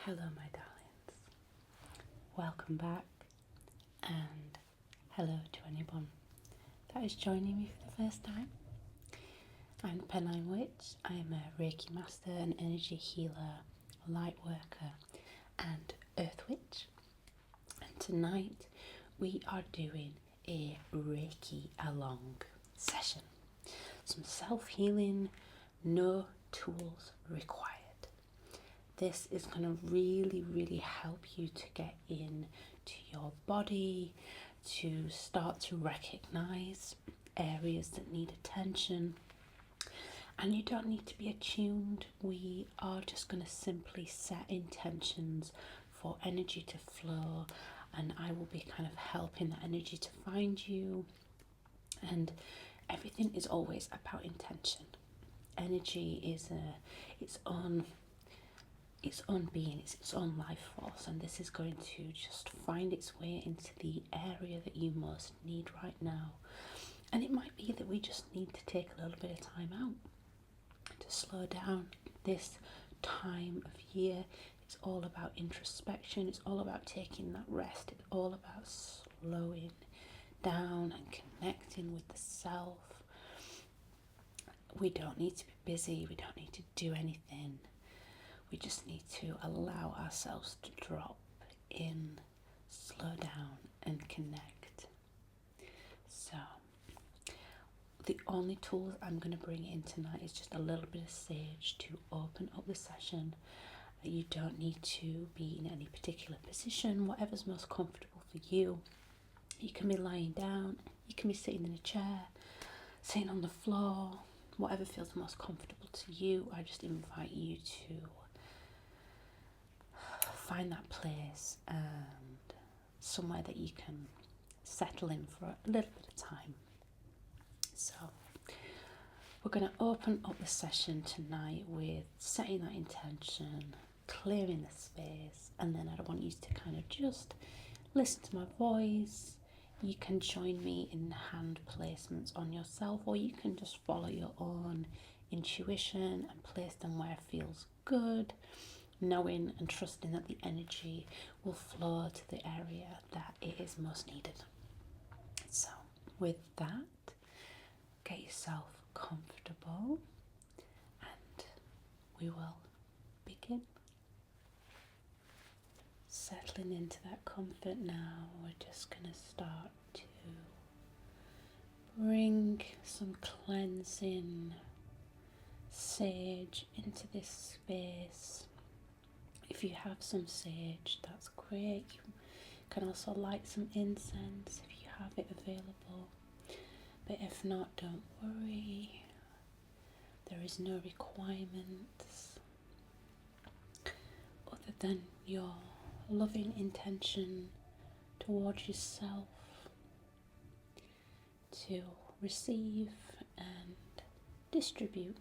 Hello, my darlings. Welcome back, and hello to anyone that is joining me for the first time. I'm the Penine Witch. I'm a Reiki Master, an energy healer, a light worker, and Earth Witch. And tonight we are doing a Reiki-Along session. Some self-healing, no tools required. This is going to really help you to get in to your body, to start to recognize areas that need attention. And you don't need to be attuned. We are just going to simply set intentions for energy to flow, and I will be kind of helping that energy to find you. And everything is always about intention. Energy is its own being, it's its own life force, and this is going to just find its way into the area that you most need right now. And it might be that we just need to take a little bit of time out to slow down. This time of year, it's all about introspection, it's all about taking that rest, it's all about slowing down and connecting with the self. We don't need to be busy, we don't need to do anything. We just need to allow ourselves to drop in, slow down and connect. So, the only tools I'm going to bring in tonight is just a little bit of sage to open up the session. You don't need to be in any particular position, whatever's most comfortable for you. You can be lying down, you can be sitting in a chair, sitting on the floor, whatever feels most comfortable to you. I just invite you to find that place and somewhere that you can settle in for a little bit of time. So we're going to open up the session tonight with setting that intention, clearing the space, and then I want you to kind of just listen to my voice. You can join me in hand placements on yourself, or you can just follow your own intuition and place them where it feels good, knowing and trusting that the energy will flow to the area that it is most needed. So with that, get yourself comfortable and we will begin. Settling into that comfort now, we're just going to start to bring some cleansing sage into this space. If you have some sage, that's great. You can also light some incense if you have it available. But if not, don't worry. There is no requirements other than your loving intention towards yourself to receive and distribute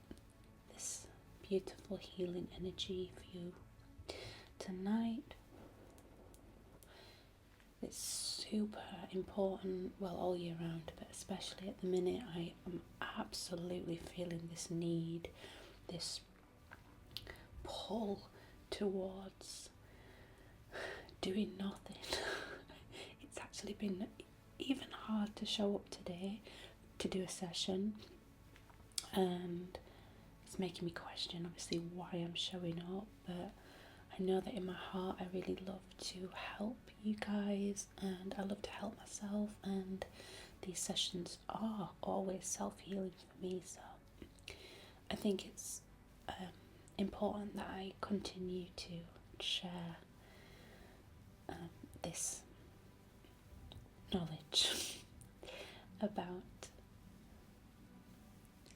this beautiful healing energy for you tonight. It's super important, well, all year round, but especially at the minute. I am absolutely feeling this need, this pull towards doing nothing. It's actually been even hard to show up today to do a session, and it's making me question obviously why I'm showing up, but I know that in my heart I really love to help you guys, and I love to help myself, and these sessions are always self-healing for me, so I think it's important that I continue to share this knowledge about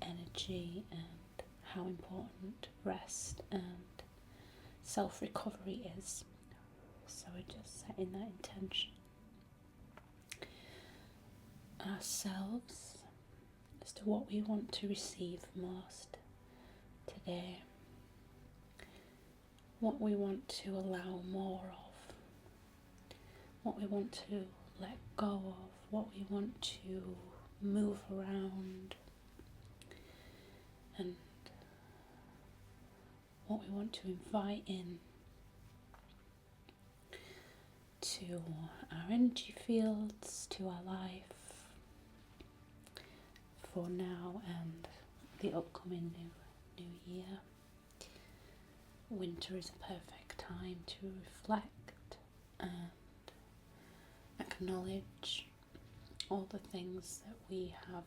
energy and how important rest and self-recovery is. So we're just setting that intention ourselves as to what we want to receive most today, what we want to allow more of, what we want to let go of, what we want to move around, and what we want to invite in to our energy fields, to our life for now and the upcoming new year. Winter is a perfect time to reflect and acknowledge all the things that we have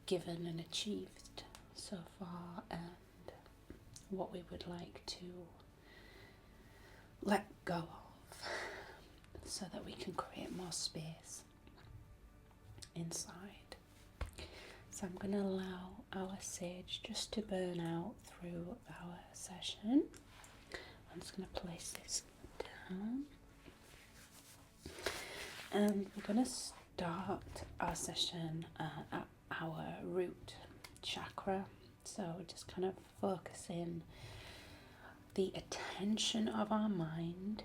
given and achieved so far, and what we would like to let go of so that we can create more space inside. So I'm going to allow our sage just to burn out through our session. I'm just going to place this down. And we're going to start our session at our root chakra. So just kind of focusing the attention of our mind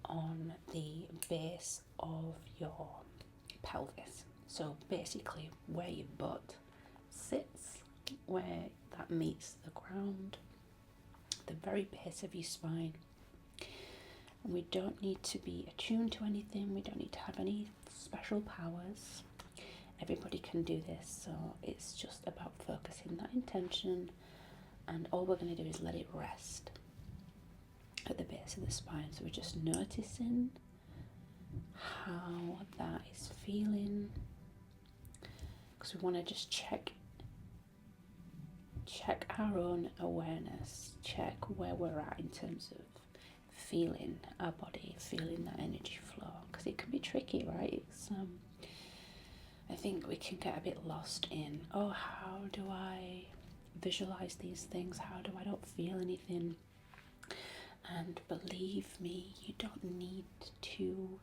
on the base of your pelvis. So basically where your butt sits, where that meets the ground, the very base of your spine. And we don't need to be attuned to anything, we don't need to have any special powers. Everybody can do this, so it's just about focusing that intention, and all we're going to do is let it rest at the base of the spine. So we're just noticing how that is feeling, because we want to just check our own awareness, check where we're at in terms of feeling our body, feeling that energy flow, because it can be tricky, right? It's I think we can get a bit lost in, oh, how do I visualize these things? How do I don't feel anything? And believe me, you don't need to,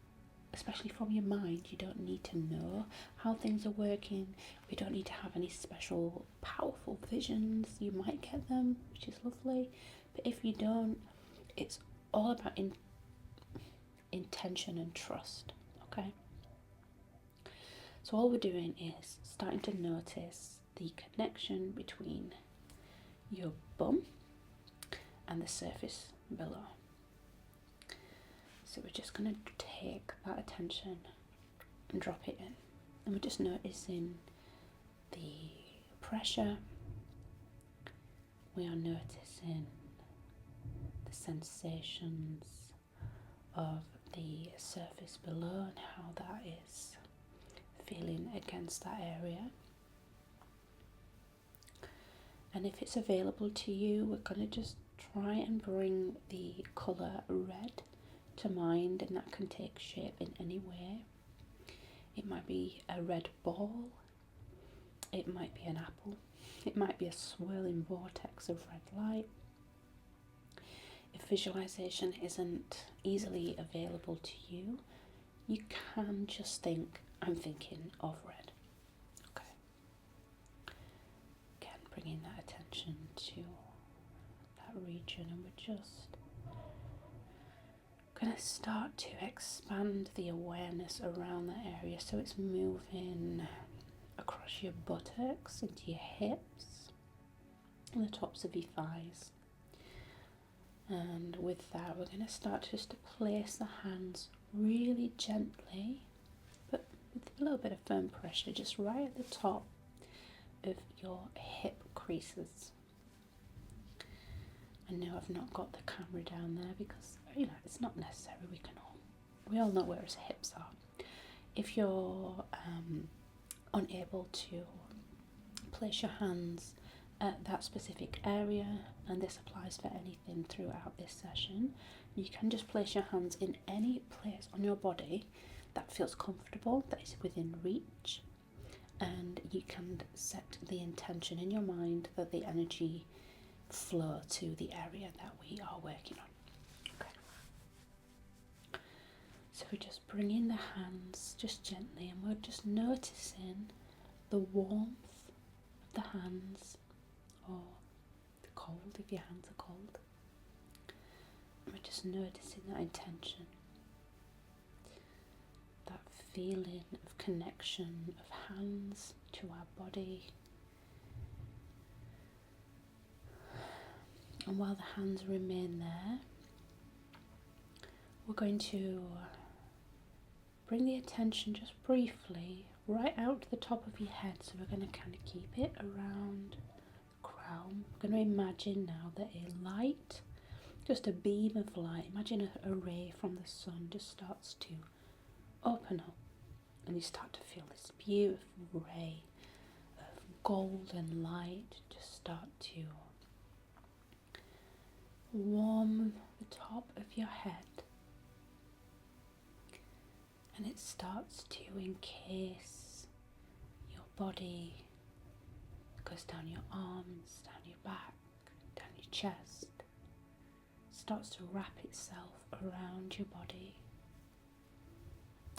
especially from your mind, you don't need to know how things are working. We don't need to have any special powerful visions. You might get them, which is lovely, but if you don't, it's all about intention and trust, okay? So all we're doing is starting to notice the connection between your bum and the surface below. So we're just going to take that attention and drop it in. And we're just noticing the pressure. We are noticing the sensations of the surface below and how that is feeling against that area. And if it's available to you, we're going to just try and bring the colour red to mind, and that can take shape in any way. It might be a red ball, it might be an apple, it might be a swirling vortex of red light. If visualization isn't easily available to you, you can just think, I'm thinking of red. Okay. Again, bringing that attention to that region, and we're just going to start to expand the awareness around that area. So it's moving across your buttocks, into your hips, and the tops of your thighs. And with that, we're going to start just to place the hands really gently, but with a little bit of firm pressure, just right at the top of your hip creases. I know I've not got the camera down there because, it's not necessary. We all know where his hips are. If you're unable to place your hands at that specific area, and this applies for anything throughout this session, you can just place your hands in any place on your body that feels comfortable, that is within reach, and you can set the intention in your mind that the energy flow to the area that we are working on. Okay. So we're just bringing the hands just gently, and we're just noticing the warmth of the hands, or the cold if your hands are cold. And we're just noticing that intention, that feeling of connection of hands to our body. And while the hands remain there, we're going to bring the attention just briefly right out to the top of your head. So we're going to kind of keep it around the crown. We're going to imagine now that a light, just a beam of light, imagine a ray from the sun just starts to open up, and you start to feel this beautiful ray of golden light just start to warm the top of your head, and it starts to encase your body. It goes down your arms, down your back, down your chest, starts to wrap itself around your body,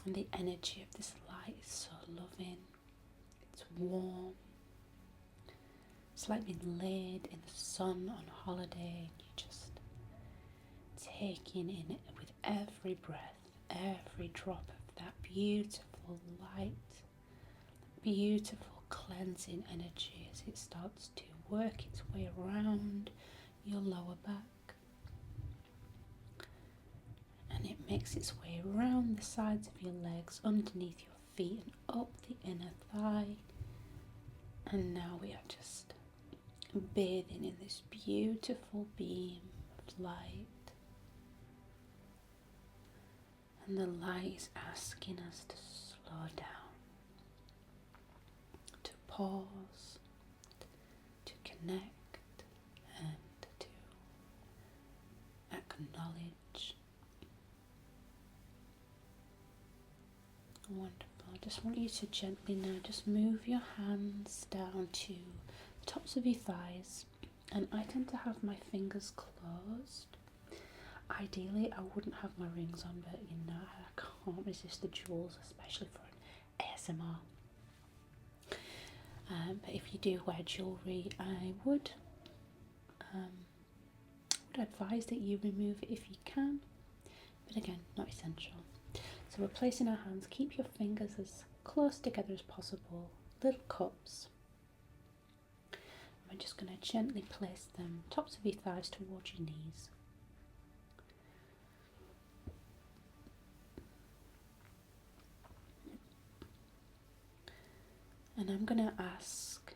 and the energy of this light is so loving. It's warm. It's like being laid in the sun on holiday, and you just taking in it with every breath, every drop of that beautiful light, beautiful cleansing energy as it starts to work its way around your lower back, and it makes its way around the sides of your legs, underneath your feet and up the inner thigh. And now we are just bathing in this beautiful beam of light. And the light is asking us to slow down, to pause, to connect, and to acknowledge. Wonderful. I just want you to gently now just move your hands down to the tops of your thighs, and I tend to have my fingers closed. Ideally, I wouldn't have my rings on, but you know, I can't resist the jewels, especially for an ASMR. But if you do wear jewellery, I would advise that you remove it if you can, but again, not essential. So we're placing our hands, keep your fingers as close together as possible, little cups. We're just going to gently place them tops of your thighs towards your knees. And I'm going to ask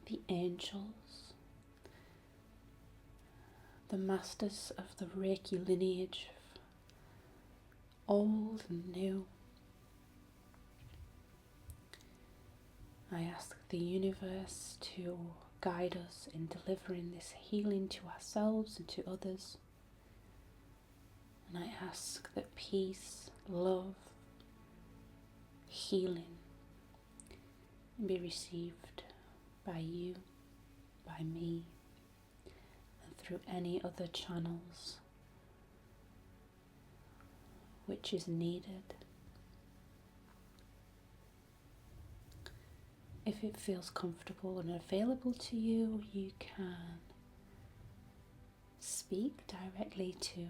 the angels, the masters of the Reiki lineage, old and new. I ask the universe to guide us in delivering this healing to ourselves and to others. And I ask that peace, love, healing be received by you, by me, and through any other channels which is needed. If it feels comfortable and available to you, you can speak directly to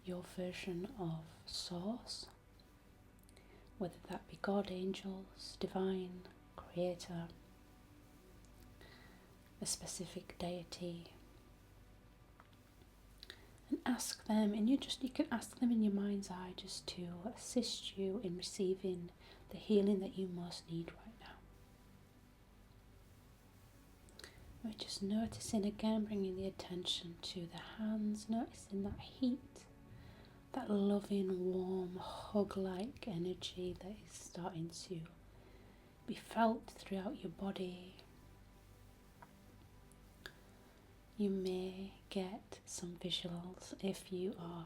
your version of Source, whether that be God, angels, divine, creator, a specific deity, and ask them, and you can ask them in your mind's eye just to assist you in receiving the healing that you most need right now. We're just noticing again, bringing the attention to the hands, noticing that heat, that loving, warm, hug-like energy that is starting to be felt throughout your body. You may get some visuals if you are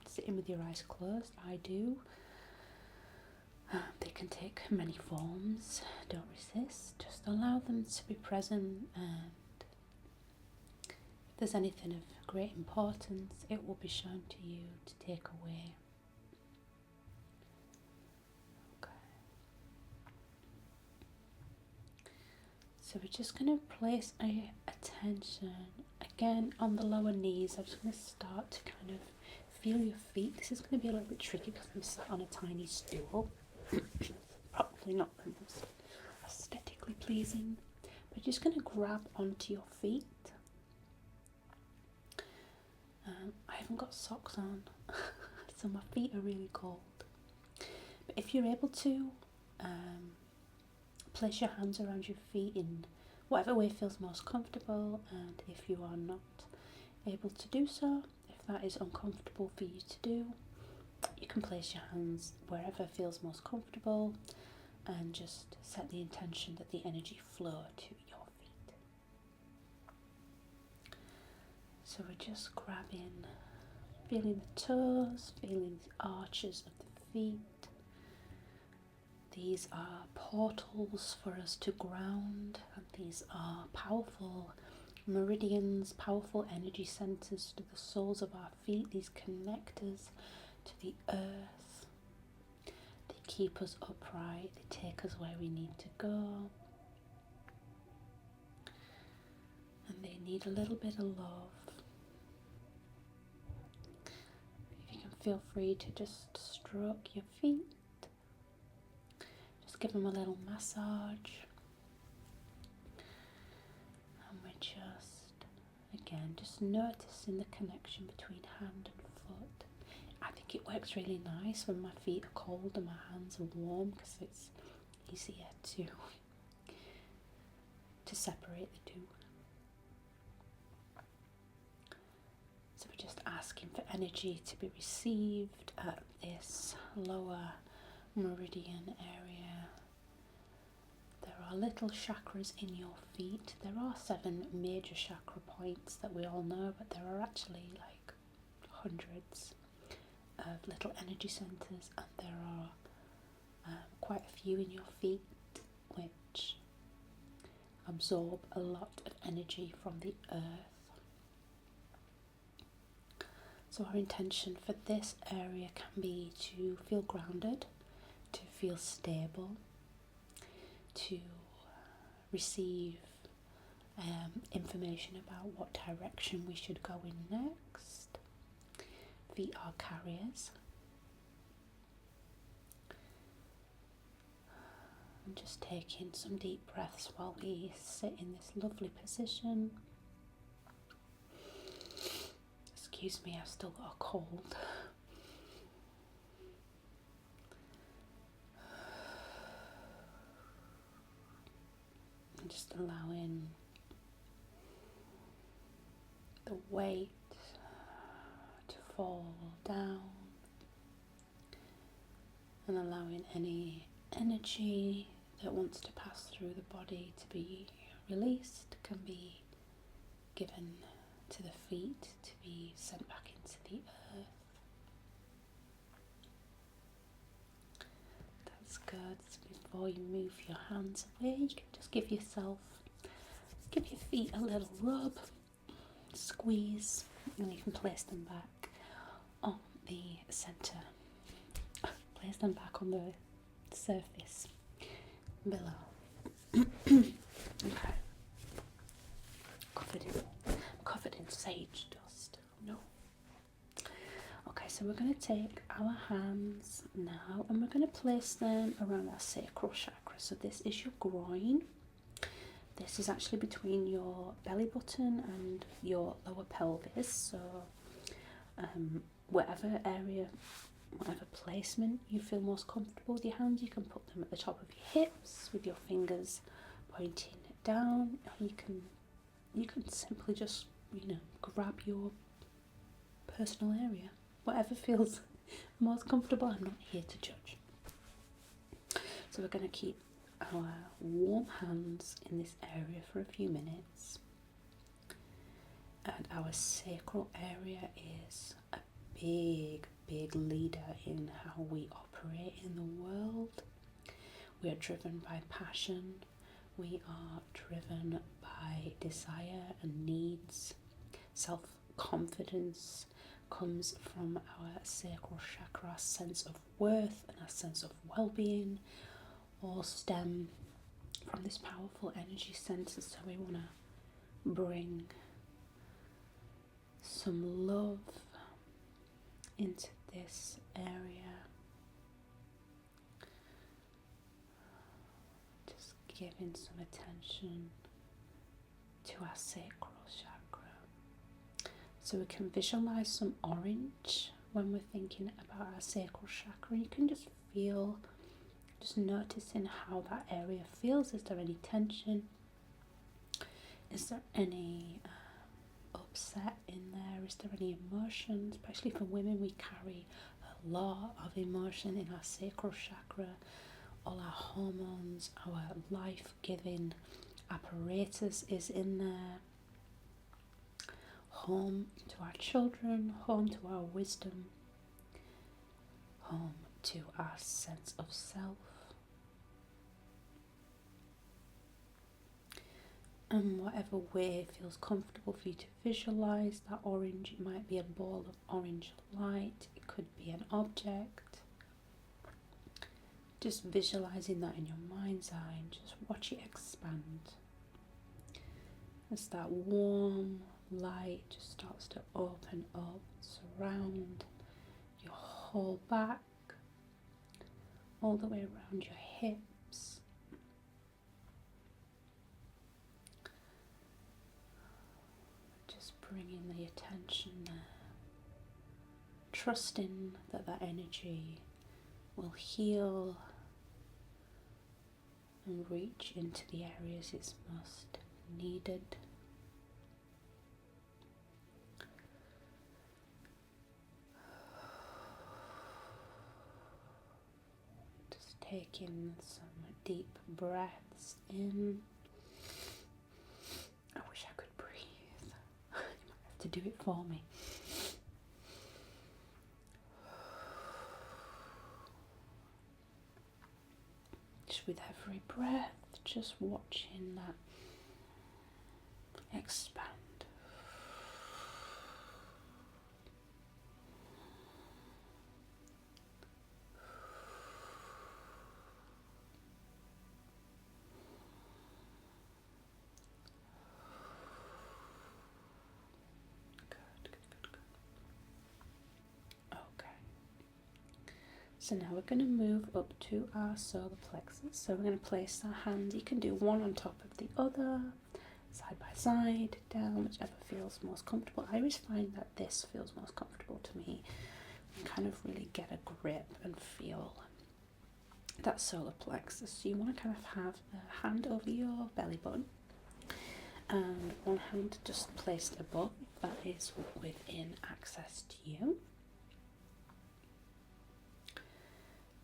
sitting with your eyes closed. I do. They can take many forms. Don't resist. Just allow them to be present, and if there's anything of great importance, it will be shown to you to take away. Okay. So we're just going to place our attention again on the lower knees. I'm just going to start to kind of feel your feet. This is going to be a little bit tricky because I'm sat on a tiny stool. Probably not the most aesthetically pleasing, but you're just going to grab onto your feet. I've even got socks on, so my feet are really cold. But if you're able to, place your hands around your feet in whatever way feels most comfortable, and if you are not able to do so, if that is uncomfortable for you to do, you can place your hands wherever feels most comfortable and just set the intention that the energy flow to your feet. So we're just grabbing, feeling the toes, feeling the arches of the feet. These are portals for us to ground, and these are powerful meridians, powerful energy centers to the soles of our feet, these connectors to the earth. They keep us upright, they take us where we need to go. And they need a little bit of love. If you can feel free to just stroke your feet. Just give them a little massage. And we're just noticing the connection between hand and foot. I think it works really nice when my feet are cold and my hands are warm, because it's easier to separate the two. So we're just asking for energy to be received at this lower meridian area. There are little chakras in your feet. There are 7 major chakra points that we all know, but there are actually like hundreds of little energy centers, and there are quite a few in your feet which absorb a lot of energy from the earth. So our intention for this area can be to feel grounded, to feel stable, to receive information about what direction we should go in next. Feet are carriers. And just taking some deep breaths while we sit in this lovely position. Excuse me, I've still got a cold. And just allowing the weight to fall down, and allowing any energy that wants to pass through the body to be released, can be given to the feet to be sent back into the earth. That's good. So before you move your hands away, you can just give your feet a little rub, squeeze, and you can place them back on the center. Place them back on the surface below. Okay. Covered in sage dust. No. Okay, so we're going to take our hands now and we're going to place them around our sacral chakra. So this is your groin. This is actually between your belly button and your lower pelvis. So whatever placement you feel most comfortable with your hands, you can put them at the top of your hips with your fingers pointing down. You can simply just grab your personal area, whatever feels most comfortable. I'm not here to judge. So we're going to keep our warm hands in this area for a few minutes, and our sacral area is a big leader in how we operate in the world. We are driven by passion, we are driven by desire and needs. Self-confidence comes from our sacral chakra. Sense of worth and our sense of well-being all stem from this powerful energy center. So we want to bring some love into this area. Just giving some attention to our sacral chakra. So we can visualize some orange when we're thinking about our sacral chakra. You can just feel, just noticing how that area feels. Is there any tension? Is there any upset in there? Is there any emotion? Especially for women, we carry a lot of emotion in our sacral chakra. All our hormones, our life-giving apparatus is in there. Home to our children, home to our wisdom, home to our sense of self. And whatever way feels comfortable for you to visualize that orange, it might be a ball of orange light, it could be an object. Just visualizing that in your mind's eye and just watch it expand. As that warm light just starts to open up, surround your whole back, all the way around your hips. Just bringing the attention there, trusting that that energy will heal and reach into the areas it's most needed. Just taking some deep breaths in. I wish I could breathe. You might have to do it for me. Just with every breath, just watching that expand. Good. Okay. So now we're going to move up to our solar plexus. So we're going to place our hands, you can do one on top of the other, side by side, down, whichever feels most comfortable. I always find that this feels most comfortable to me. You kind of really get a grip and feel that solar plexus. So you want to kind of have a hand over your belly button and one hand just placed above, that is within access to you.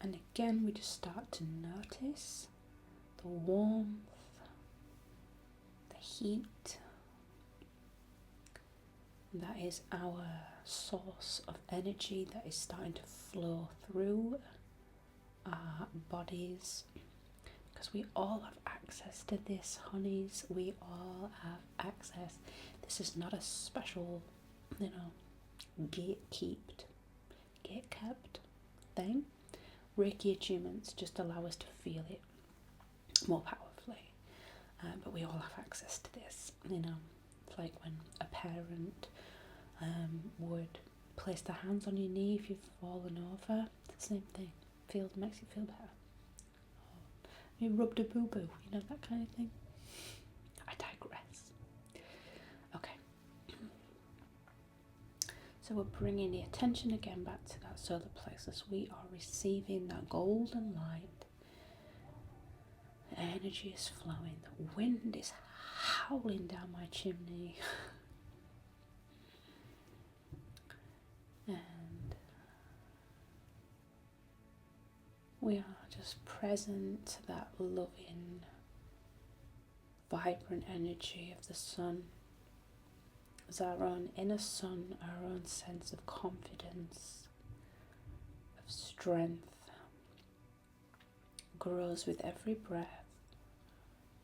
And again, we just start to notice the warmth, the heat. That is our source of energy that is starting to flow through our bodies. Because we all have access to this, honeys. We all have access. This is not a special, gate-kept thing. Reiki attunements just allow us to feel it more powerfully. But we all have access to this, It's like when a parent would place their hands on your knee if you've fallen over. It's the same thing. Makes you feel better. You rubbed a boo-boo, that kind of thing. I digress. Okay. So we're bringing the attention again back to that solar plexus. We are receiving that golden light. The energy is flowing. The wind is howling down my chimney. And we are just present to that loving, vibrant energy of the sun. As our own inner sun, our own sense of confidence, of strength, grows with every breath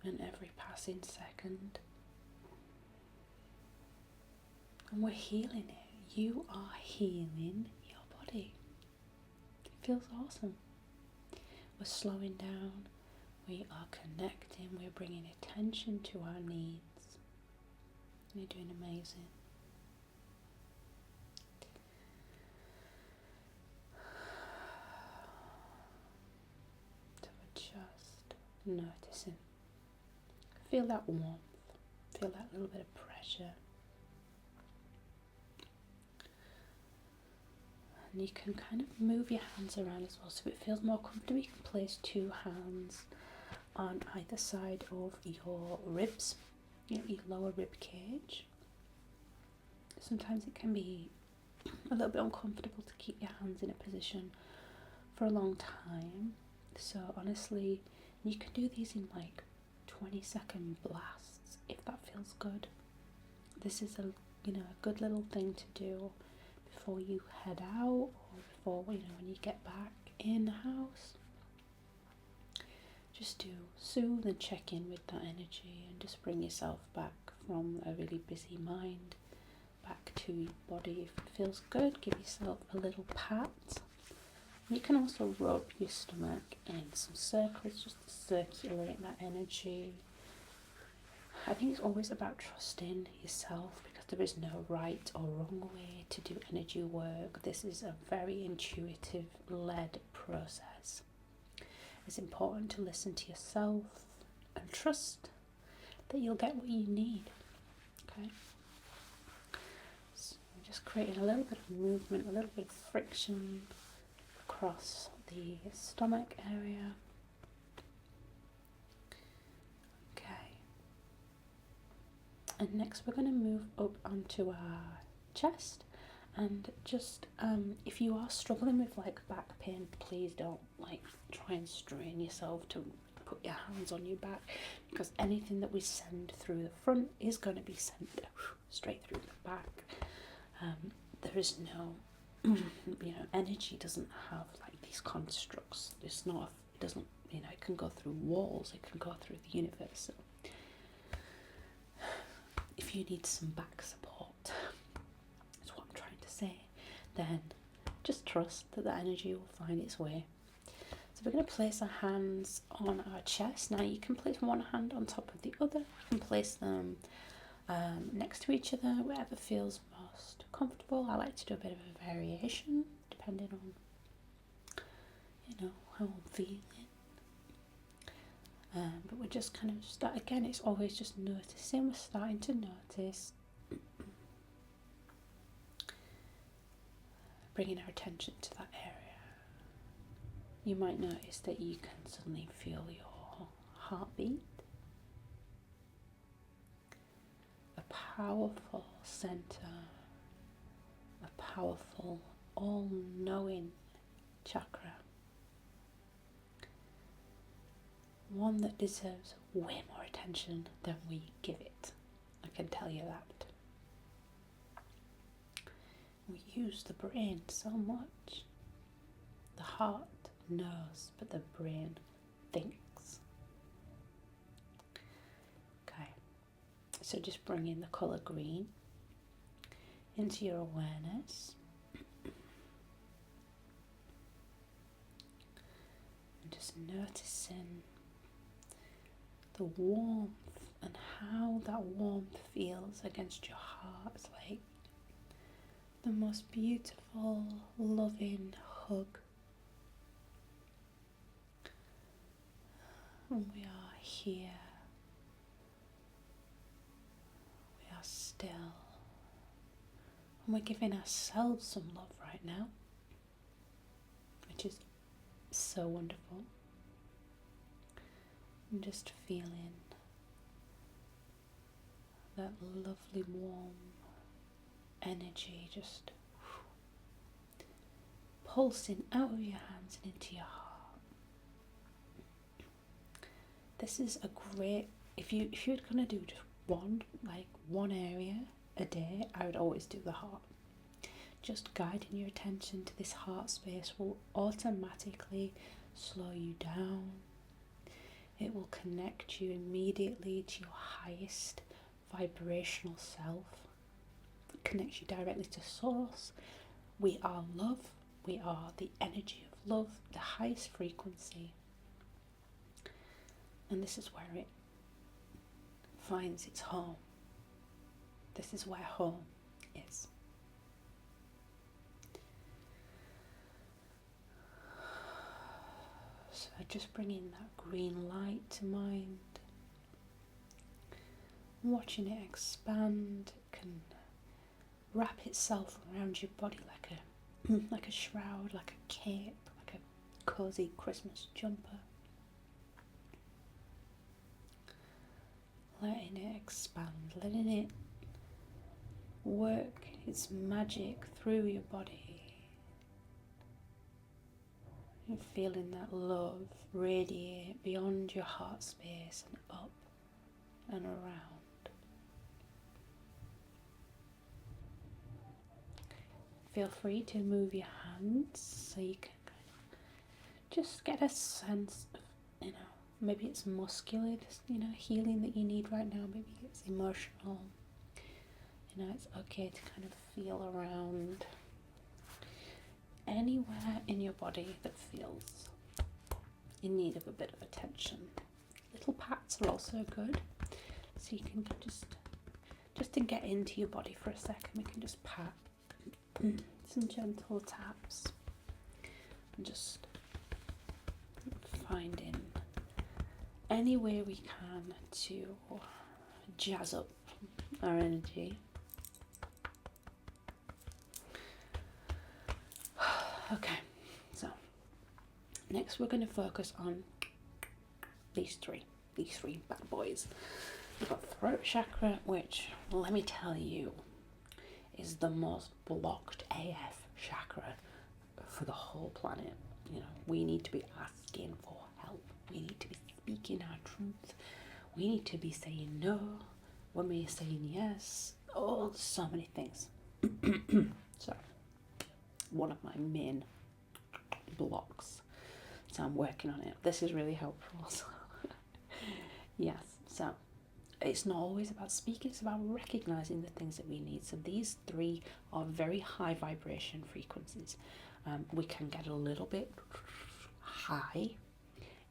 and every passing second. And we're healing it. You are healing your body. It feels awesome. We're slowing down. We are connecting. We're bringing attention to our needs. You're doing amazing. So we're just noticing. Feel that warmth. Feel that little bit of pressure. And you can kind of move your hands around as well so it feels more comfortable. You can place 2 hands on either side of your ribs, your lower rib cage. Sometimes it can be a little bit uncomfortable to keep your hands in a position for a long time. So honestly, you can do these in like 20-second blasts if that feels good. This is a good little thing to do before you head out, or before when you get back in the house. Just to soothe and check in with that energy and just bring yourself back from a really busy mind back to your body. If it feels good, give yourself a little pat. You can also rub your stomach in some circles just to circulate that energy. I think it's always about trusting yourself, because there is no right or wrong way to do energy work. This is a very intuitive led process. It's important to listen to yourself and trust that you'll get what you need. Okay? So just creating a little bit of movement, a little bit of friction across the stomach area. Okay. And next we're going to move up onto our chest. And just if you are struggling with like back pain, please don't like try and strain yourself to put your hands on your back, because anything that we send through the front is going to be sent straight through the back. There is no energy doesn't have like these constructs. It's not, it doesn't, it can go through walls, it can go through the universe. So if you need some back support, then just trust that the energy will find its way. So we're going to place our hands on our chest. Now you can place one hand on top of the other. You can place them next to each other, whatever feels most comfortable. I like to do a bit of a variation depending on how I'm feeling. But we're just kind of start again. It's always just noticing. We're starting to notice. Bringing our attention to that area. You might notice that you can suddenly feel your heartbeat. A powerful center, a powerful, all-knowing chakra. One that deserves way more attention than we give it. I can tell you that. We use the brain so much. The heart knows, but the brain thinks. Okay, so just bring in the colour green into your awareness. And just noticing the warmth and how that warmth feels against your heart. It's like the most beautiful, loving hug. And we are here. We are still. And we're giving ourselves some love right now, which is so wonderful. And just feeling that lovely warm energy just pulsing out of your hands and into your heart. This is a great, if you're gonna do just one area a day, I would always do the heart. Just guiding your attention to this heart space will automatically slow you down. It will connect you immediately to your highest vibrational self. It connects you directly to source. We are love. We are the energy of love, the highest frequency. And this is where it finds its home. This is where home is. So just bringing that green light to mind, watching it expand. It can wrap itself around your body like like a shroud, like a cape, like a cozy Christmas jumper. Letting it expand, letting it work its magic through your body. And feeling that love radiate beyond your heart space and up and around. Feel free to move your hands so you can kind of just get a sense of, maybe it's muscular, healing that you need right now. Maybe it's emotional. It's okay to kind of feel around anywhere in your body that feels in need of a bit of attention. Little pats are also good, so you can just to get into your body for a second, we can just pat, some gentle taps, and just finding any way we can to jazz up our energy. Okay, so next we're going to focus on these three bad boys. We've got throat chakra, which, let me tell you, is the most blocked AF chakra for the whole planet. We need to be asking for help. We need to be speaking our truth. We need to be saying no when we're saying yes. Oh, so many things. So, one of my main blocks. So I'm working on it. This is really helpful. So yes, so it's not always about speaking, it's about recognizing the things that we need. So these three are very high vibration frequencies. We can get a little bit high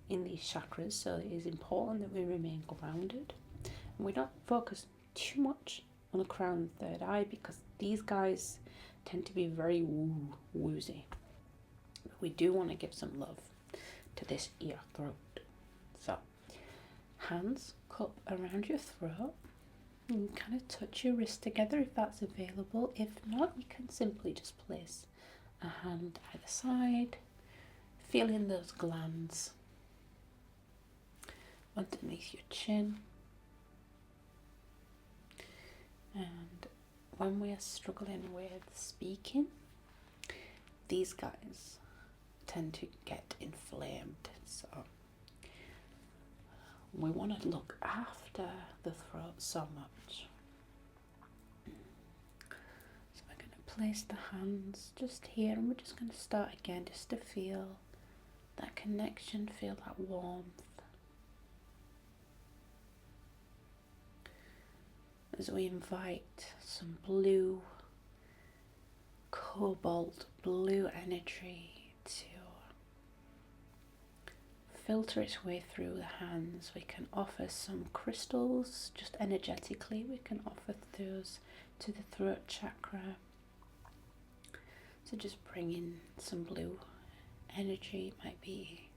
in these chakras, so it is important that we remain grounded and we don't focus too much on the crown and third eye, because these guys tend to be very woozy. We do want to give some love to this ear throat. So hands cup around your throat, and you kind of touch your wrists together if that's available. If not, you can simply just place a hand either side, feeling those glands underneath your chin. And when we're struggling with speaking, these guys tend to get inflamed, so we want to look after the throat so much. So we're going to place the hands just here, and we're just going to start again just to feel that connection, feel that warmth. As we invite some blue, cobalt blue energy to filter its way through the hands, we can offer some crystals, just energetically, we can offer those to the throat chakra. So just bring in some blue energy. It might be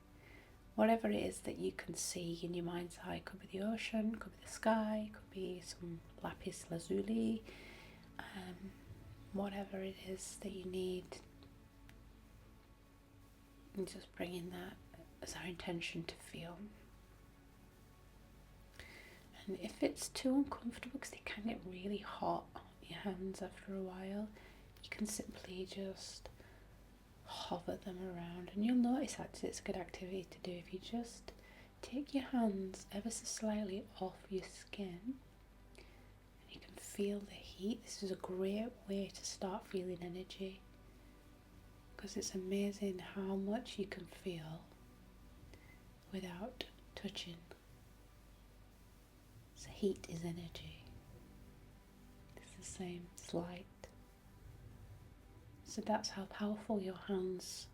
whatever it is that you can see in your mind's eye. Could be the ocean, could be the sky, could be some lapis lazuli, whatever it is that you need. And just bringing that as our intention to feel. And if it's too uncomfortable, because they can get really hot on your hands after a while, you can simply just hover them around, and you'll notice actually it's a good activity to do if you just take your hands ever so slightly off your skin and you can feel the heat. This is a great way to start feeling energy, because it's amazing how much you can feel without touching. So heat is energy. It's the same, it's light. So that's how powerful your hands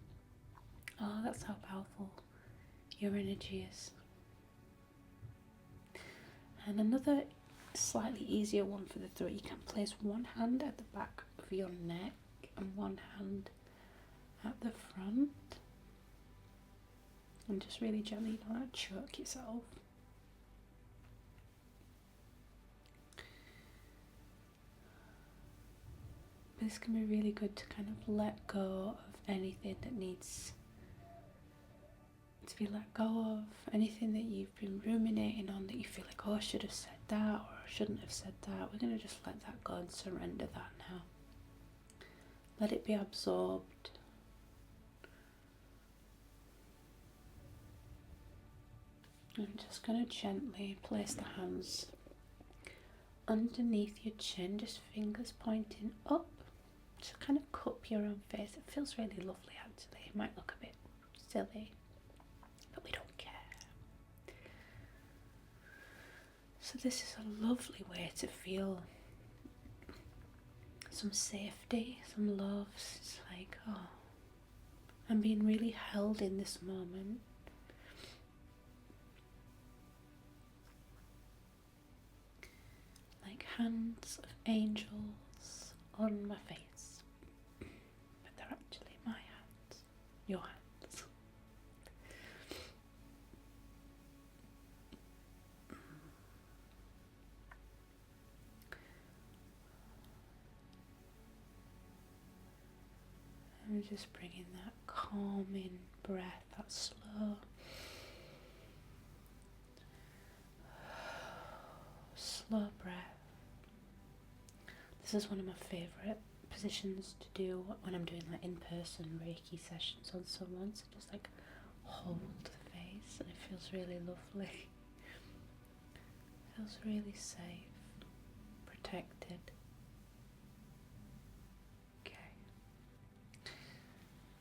are, that's how powerful your energy is. And another slightly easier one for the throat, you can place one hand at the back of your neck and one hand at the front. And just really gently, you don't want to choke yourself. But this can be really good to kind of let go of anything that needs to be let go of, anything that you've been ruminating on that you feel like, oh, I should have said that or I shouldn't have said that. We're going to just let that go and surrender that now. Let it be absorbed. I'm just going to gently place the hands underneath your chin, just fingers pointing up. Just kind of cup your own face. It feels really lovely actually. It might look a bit silly, but we don't care. So this is a lovely way to feel some safety, some love. It's like, oh, I'm being really held in this moment. Like hands of angels on my face. But they're actually my hands, your hands. And just bringing that calming breath, that slow, breath. This is one of my favourite positions to do when I'm doing like in-person Reiki sessions on someone. So just like hold the face, and it feels really lovely. Feels really safe, protected.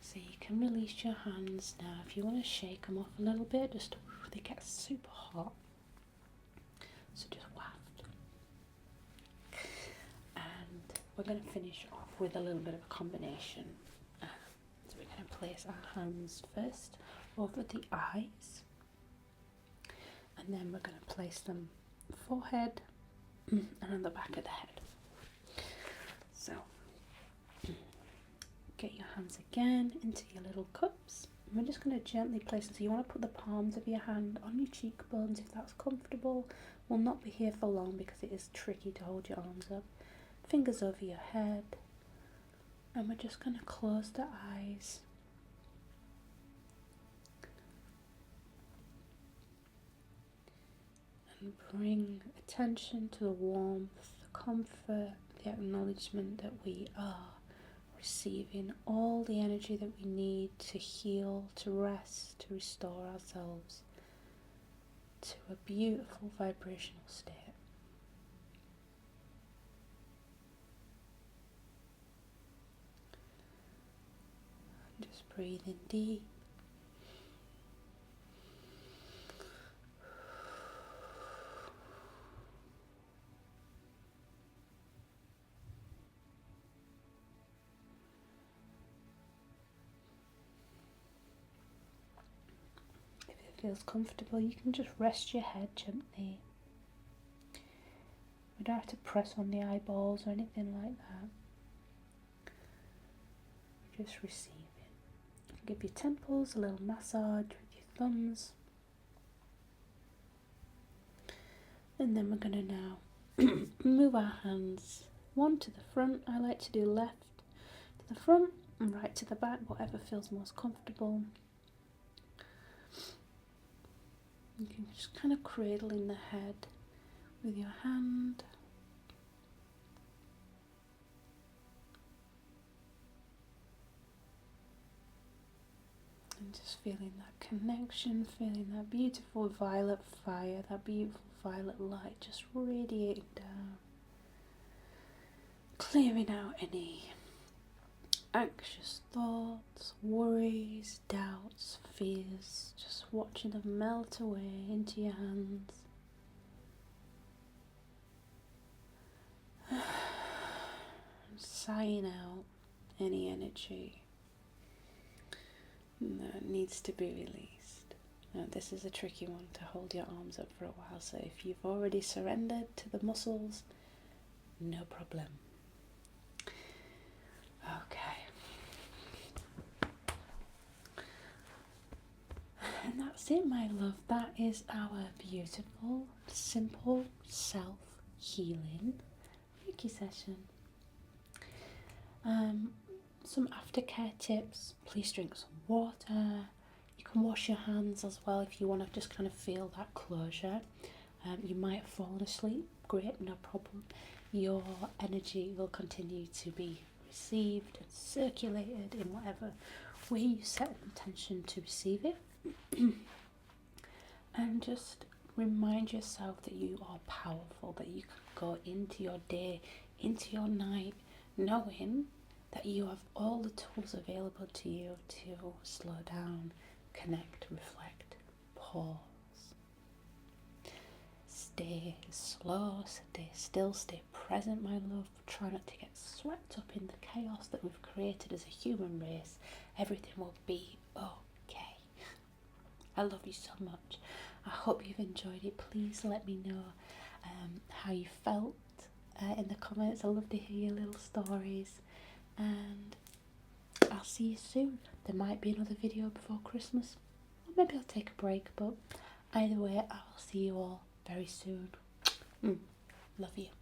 So you can release your hands now. If you want to shake them off a little bit, just they get super hot. So just waft. And we're going to finish off with a little bit of a combination. So we're going to place our hands first over the eyes. And then we're going to place them forehead and on the back of the head. So get your hands again into your little cups. And we're just going to gently place them. So you want to put the palms of your hand on your cheekbones if that's comfortable. We'll not be here for long because it is tricky to hold your arms up. Fingers over your head. And we're just going to close the eyes. And bring attention to the warmth, the comfort, the acknowledgement that we are receiving all the energy that we need to heal, to rest, to restore ourselves to a beautiful vibrational state. Just breathing deep. Feels comfortable, you can just rest your head gently. We don't have to press on the eyeballs or anything like that. Just receiving. Give your temples a little massage with your thumbs. And then we're going to now move our hands one to the front. I like to do left to the front and right to the back, whatever feels most comfortable. You can just kind of cradle in the head with your hand. And just feeling that connection, feeling that beautiful violet fire, that beautiful violet light just radiating down. Clearing out any anxious thoughts, worries, doubts, fears, just watching them melt away into your hands. And sighing out any energy that needs to be released. Now, this is a tricky one to hold your arms up for a while, so if you've already surrendered to the muscles, no problem. Okay. And that's it, my love. That is our beautiful, simple, self-healing Reiki session. Some aftercare tips. Please drink some water. You can wash your hands as well if you want to just kind of feel that closure. You might have fallen asleep. Great, no problem. Your energy will continue to be received and circulated in whatever way you set an intention to receive it. And just remind yourself that you are powerful, that you can go into your day, into your night, knowing that you have all the tools available to you to slow down, connect, reflect, pause. Stay slow, stay still, stay present, my love. Try not to get swept up in the chaos that we've created as a human race. Everything will be okay. I love you so much. I hope you've enjoyed it. Please let me know how you felt in the comments. I love to hear your little stories. And I'll see you soon. There might be another video before Christmas. Or maybe I'll take a break. But either way, I will see you all very soon. Love you.